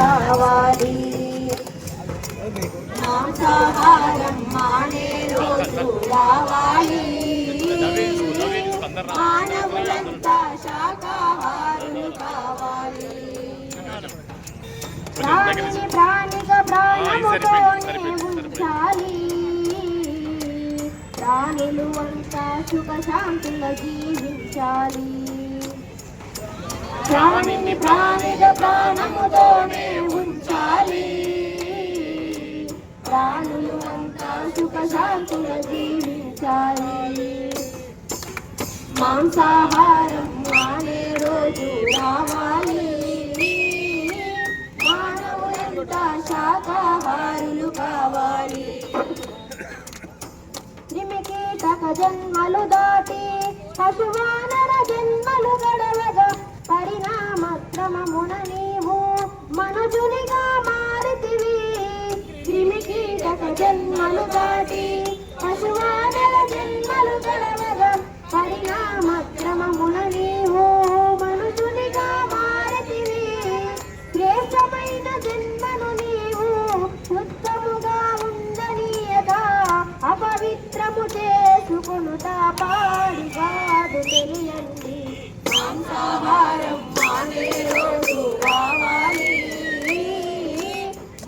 కావాలి. మాంసాహారం మానే రోజు రావాలి. మానవులంతా శాకాహారులు కావాలి. ప్రాణిని ప్రాణిగా ప్రాణముతోనే ఉంచాలి. ప్రాణులు అంతా సుఖ శాంతులుగా జీవించాలి. ప్రాణిని ప్రాణిగా ప్రాణముతోనే ఉంచాలి. ప్రాణులు అంతా సుఖ శాంతులుగా జీవించాలి. మాంసాహారం మానే రోజు రావాలి. మానవులంతా శాకాహారులు కావాలి. క్రిమికీటక జన్మలు దాటి పశువానర జన్మలు గడవగా పరిణామక్రమమున నీవు మనుజునిగా మారితివి. క్రిమికీటక జన్మలు దాటి పశువానర జన్మలు గడవగా పరిణామక్రమమున నీవు మనుజునిగా మారితివి. శ్రేష్టమైన జన్మను నీవు ఉత్తముగా ఉండనీయగా అపవిత్రము చేసుకొనుతా పాడి కాదు తెలియండి. మాంసాహారం మానే రోజు రావాలి.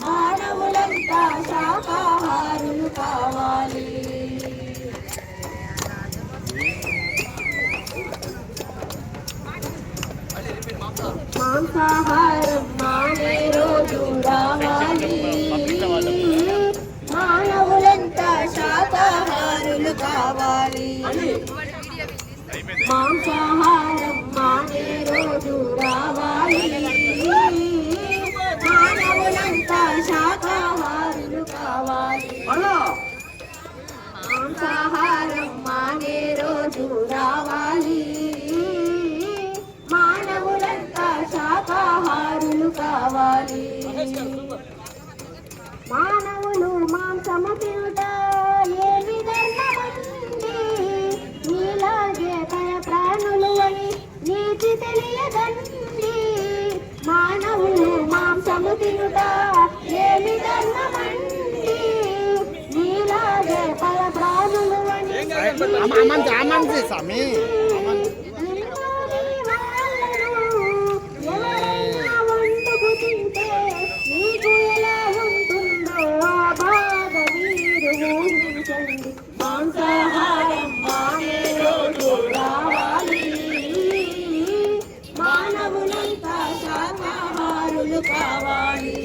మానవులంతా శాకాహారులు కావాలి. మాంసాహారం మానే రోజు రావాలి. మానవులంతా శాకాహారులు కావాలి. మాంసాహారం మానే రోజు రావాలి. మానవులంతా శాకాహారులు కావాలి. మాంసాహారం మానే రోజు రావాలి. మానవులంతా శాకాహారులు కావాలి. మానవులు మాంసము తినుట ఏమి ధర్మమండి. నీలాగే తన ప్రాణులు అని నీతి తెలియదండి. మానవులు మాంసము తినుట ఏమి ధర్మమండి. నీలాగే తన ప్రాణులు అని ఎవరైనా వండుకు తింటే నీకు ఎలా ఉంటుందో ఆ బాధ మీరు ఊహించండి. మాంసాహారం మానే రోజు రావాలి. మానవులంతా శాకాహారులు కావాలి.